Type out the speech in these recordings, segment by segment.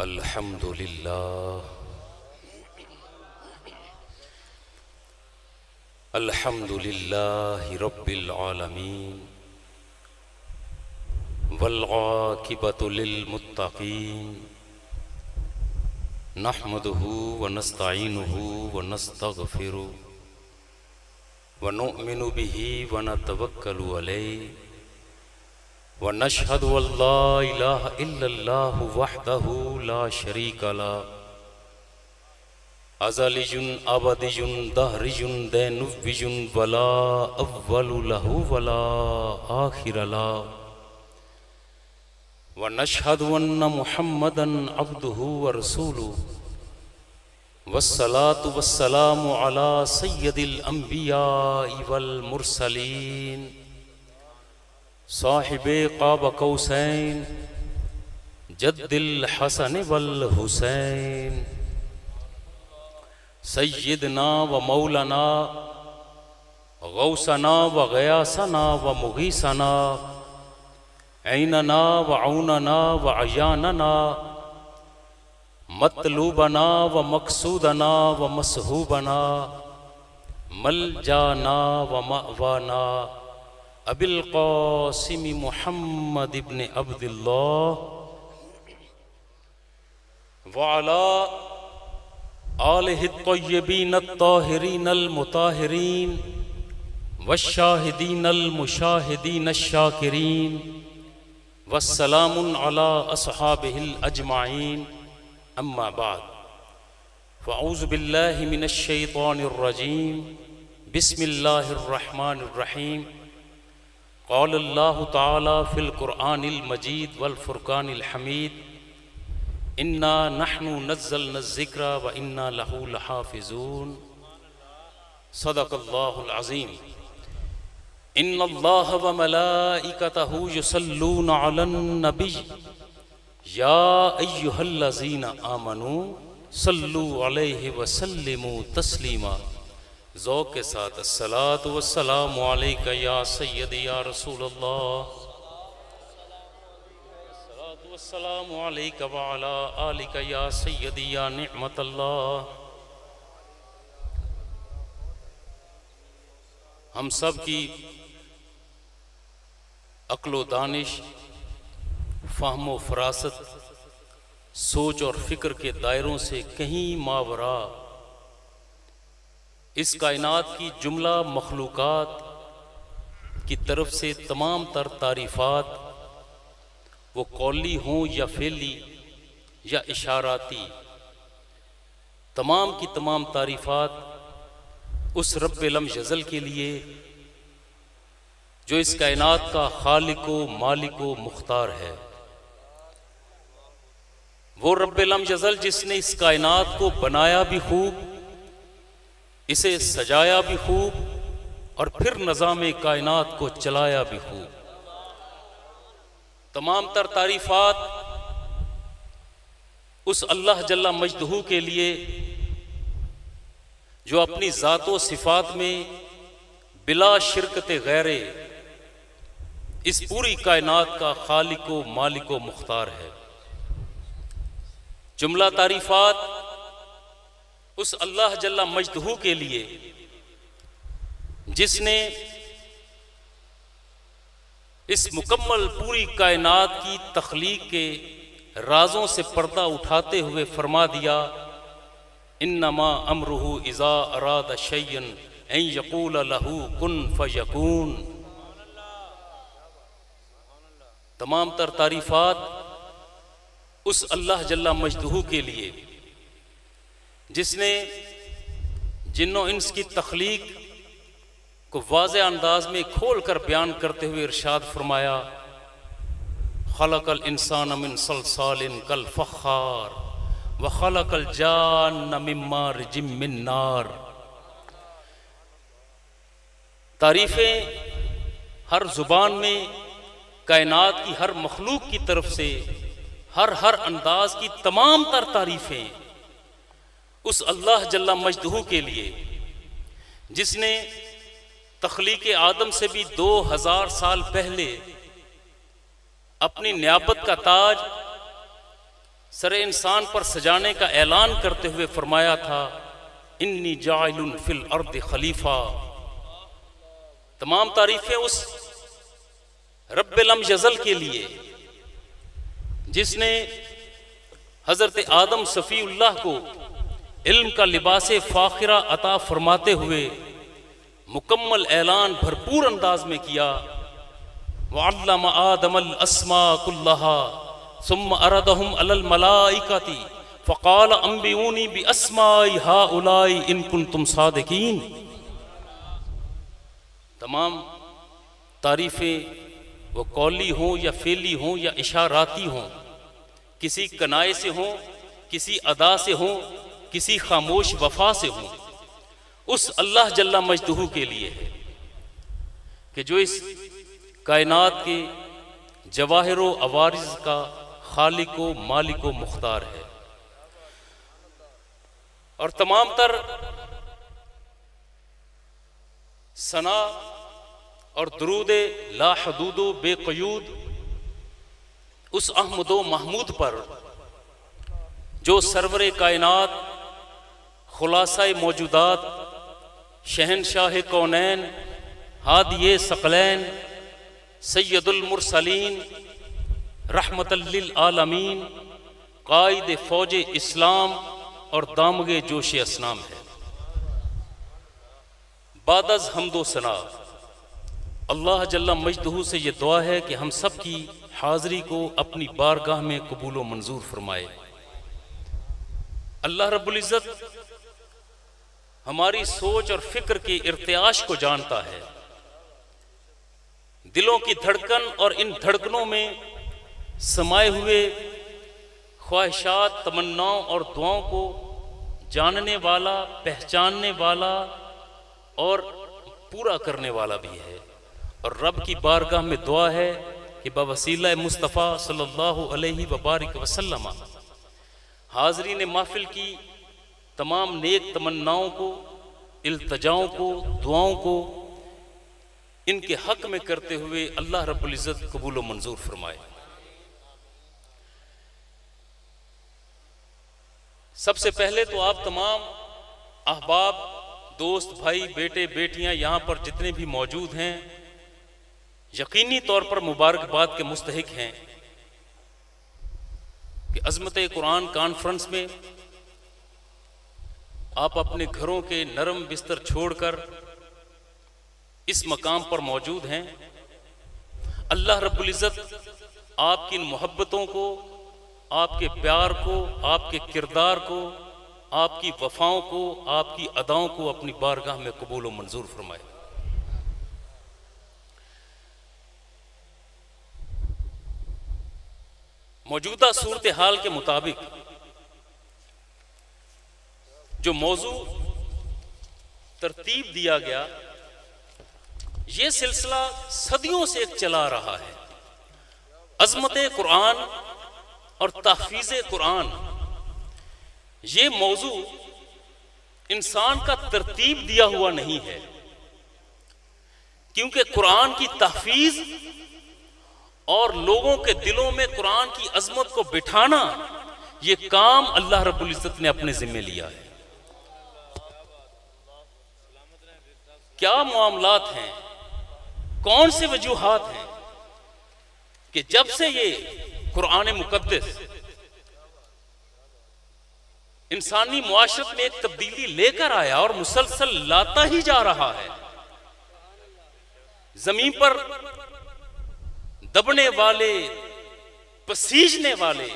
الحمد للہ الحمد للہ رب العالمین والعاقبۃ للمتقین نحمدہ ونستعینہ ونستغفرہ ونؤمن بہ ونتوکل علیہ ونشهد ان لا الہ الا اللہ وحدہ لا شریک لہ ازلی ابدی دہری دینوی ولا اول لہ ولا آخر لہ ونشهد ان محمدا عبدہ ورسولہ والصلاة والسلام علی سید الانبیاء والمرسلین صاحب قاب قوسین جد الحسن والحسین سیدنا و مولانا غوثنا و غیاثنا و مغیثنا عیننا و عوننا و عیاننا مطلوبنا و مقصودنا و مسحوبنا ملجانا و مأوانا ابی القاسم محمد ابن عبد اللہ وعلی آلہ الطیبین الطاہرین المطاہرین والشاہدین المشاہدین الشاکرین والسلام علی اصحابہ الاجمعین اما بعد فاعوذ باللہ من الشیطان الرجیم بسم اللہ الرحمن الرحیم قال اللہ تعالی فی القرآن المجید والفرقان الحمید انا نحن نزلنا الذکر وانا لہ لحافظون صدق اللہ العظیم ان اللہ وملائکتہ یصلون علی النبی یا ایہا الذین آمنوا صلوا علیہ وسلموا تسلیما ذوق کے ساتھ الصلاۃ والسلام علیک یا سیدی یا رسول اللہ الصلاۃ والسلام علیک وعلی آلک یا سیدی یا نعمت اللہ۔ ہم سب کی عقل و دانش، فہم و فراست، سوچ اور فکر کے دائروں سے کہیں ماورا اس کائنات کی جملہ مخلوقات کی طرف سے تمام تر تعریفات، وہ قولی ہوں یا فعلی یا اشاراتی، تمام کی تمام تعریفات اس رب لم یزل کے لیے جو اس کائنات کا خالق و مالک و مختار ہے۔ وہ رب لم یزل جس نے اس کائنات کو بنایا بھی خوب، اسے سجایا بھی خوب، اور پھر نظام کائنات کو چلایا بھی خوب۔ تمام تر تعریفات اس اللہ جل مجدہ کے لیے جو اپنی ذات و صفات میں بلا شرکت غیر اس پوری کائنات کا خالق و مالک و مختار ہے۔ جملہ تعریفات اس اللہ جل مجدہ کے لیے جس نے اس مکمل پوری کائنات کی تخلیق کے رازوں سے پردہ اٹھاتے ہوئے فرما دیا انما امرہ اذا اراد شیئا ان یقول لہ کن فیکون۔ تمام تر تعریفات اس اللہ جل مجدہ کے لیے جس نے جن و انس کی تخلیق کو واضح انداز میں کھول کر بیان کرتے ہوئے ارشاد فرمایا خلق الانسان من صلصال کالفخار وخلق الجان من مارج من نار۔ تعریفیں ہر زبان میں کائنات کی ہر مخلوق کی طرف سے ہر انداز کی تمام تر تعریفیں اس اللہ جل مجدہ کے لیے جس نے تخلیق آدم سے بھی 2000 سال پہلے اپنی نیابت کا تاج سر انسان پر سجانے کا اعلان کرتے ہوئے فرمایا تھا انی جاعل فی الارض خلیفہ۔ تمام تعریفیں اس رب لم یزل کے لیے جس نے حضرت آدم صفی اللہ کو علم کا لباس فاخرہ عطا فرماتے ہوئے مکمل اعلان بھرپور انداز میں کیا، وَعَلَّمَ آدَمَ الْأَسْمَاءَ كُلَّهَا ثُمَّ أَرَدَهُمْ عَلَى الْمَلَائِكَةِ فَقَالَ أَنْبِئُونِي بِأَسْمَاءِ هَؤُلَاءِ إِن كُنتُمْ صَادِقِينَ۔ تمام تعریفیں وہ قولی ہوں یا فعلی ہوں یا اشاراتی ہوں، کسی کنائے سے ہوں، کسی ادا سے ہوں، کسی خاموش وفا سے ہوں، اس اللہ جل مجدہ کے لیے ہے کہ جو اس کائنات کے جواہر و عوارض کا خالق و مالک و مختار ہے، اور تمام تر ثنا اور درود لا حدود و بے قیود اس احمد و محمود پر جو سرور کائنات، خلاصہ موجودات، شہنشاہ کونین، ہادی ثقلین، سید المرسلین، رحمت للعالمین، قائد فوج اسلام اور دامغ جوش اسلام ہے۔ بعد از حمد و ثنا اللہ جل مجدہ سے یہ دعا ہے کہ ہم سب کی حاضری کو اپنی بارگاہ میں قبول و منظور فرمائے۔ اللہ رب العزت ہماری سوچ اور فکر کی ارتعاش کو جانتا ہے، دلوں کی دھڑکن اور ان دھڑکنوں میں سمائے ہوئے خواہشات، تمناؤں اور دعاؤں کو جاننے والا، پہچاننے والا اور پورا کرنے والا بھی ہے، اور رب کی بارگاہ میں دعا ہے کہ بوسیلہ مصطفیٰ صلی اللہ علیہ وبارک وسلم حاضرین محفل کی تمام نیک تمناؤں کو، التجاؤں کو، دعاؤں کو ان کے حق میں کرتے ہوئے اللہ رب العزت قبول و منظور فرمائے۔ سب سے پہلے تو آپ تمام احباب، دوست، بھائی، بیٹے، بیٹیاں یہاں پر جتنے بھی موجود ہیں یقینی طور پر مبارکباد کے مستحق ہیں کہ عظمت قرآن کانفرنس میں آپ اپنے گھروں کے نرم بستر چھوڑ کر اس مقام پر موجود ہیں۔ اللہ رب العزت آپ کی ان محبتوں کو، آپ کے پیار کو، آپ کے کردار کو، آپ کی وفاؤں کو، آپ کی اداؤں کو اپنی بارگاہ میں قبول و منظور فرمائے۔ موجودہ صورتحال کے مطابق جو موضوع ترتیب دیا گیا، یہ سلسلہ صدیوں سے ایک چلا رہا ہے۔ عظمت قرآن اور تحفیظ قرآن، یہ موضوع انسان کا ترتیب دیا ہوا نہیں ہے، کیونکہ قرآن کی تحفیظ اور لوگوں کے دلوں میں قرآن کی عظمت کو بٹھانا، یہ کام اللہ رب العزت نے اپنے ذمہ لیا ہے۔ کیا معاملات ہیں، کون سے وجوہات ہیں کہ جب سے یہ قرآن مقدس انسانی معاشرت میں ایک تبدیلی لے کر آیا اور مسلسل لاتا ہی جا رہا ہے، زمین پر دبنے والے، پسیجنے والے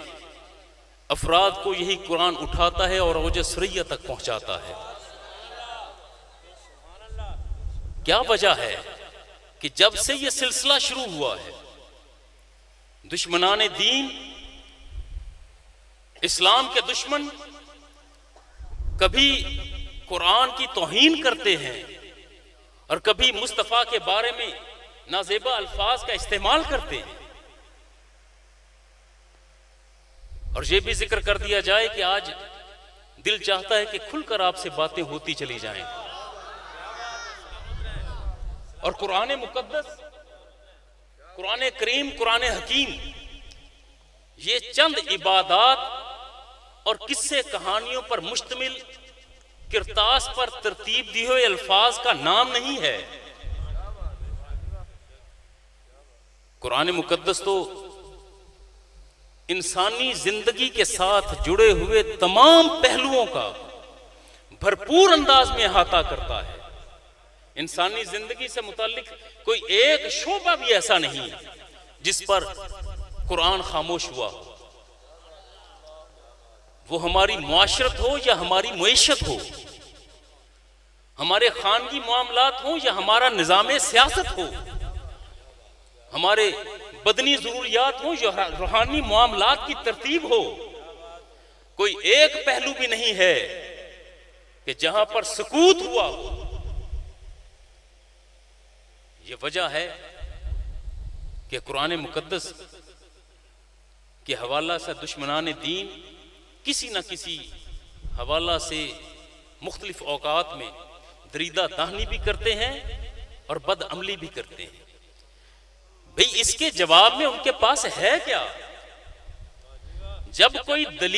افراد کو یہی قرآن اٹھاتا ہے اور اوج ثریہ تک پہنچاتا ہے۔ کیا وجہ ہے کہ جب سے یہ سلسلہ شروع ہوا ہے، دشمنان دین، اسلام کے دشمن کبھی قرآن کی توہین کرتے ہیں اور کبھی مصطفیٰ کے بارے میں نازیبا الفاظ کا استعمال کرتے ہیں، اور یہ بھی ذکر کر دیا جائے کہ آج دل چاہتا ہے کہ کھل کر آپ سے باتیں ہوتی چلی جائیں، اور قرآن مقدس، قرآن کریم، قرآن حکیم، یہ چند عبادات اور قصے کہانیوں پر مشتمل کرتاس پر ترتیب دیے ہوئے الفاظ کا نام نہیں ہے۔ قرآن مقدس تو انسانی زندگی کے ساتھ جڑے ہوئے تمام پہلوؤں کا بھرپور انداز میں احاطہ کرتا ہے۔ انسانی زندگی سے متعلق کوئی ایک شعبہ بھی ایسا نہیں جس پر قرآن خاموش ہوا ہو، وہ ہماری معاشرت ہو یا ہماری معیشت ہو، ہمارے خانگی معاملات ہوں یا ہمارا نظام سیاست ہو، ہمارے بدنی ضروریات ہوں یا روحانی معاملات کی ترتیب ہو، کوئی ایک پہلو بھی نہیں ہے کہ جہاں پر سکوت ہوا ہو۔ یہ وجہ ہے کہ قرآن مقدس کے حوالہ سے دشمنان دین کسی نہ کسی حوالہ سے مختلف اوقات میں دریدہ دہنی بھی کرتے ہیں اور بد عملی بھی کرتے ہیں۔ بھئی اس کے جواب میں ان کے پاس ہے کیا؟ جب کوئی دلیل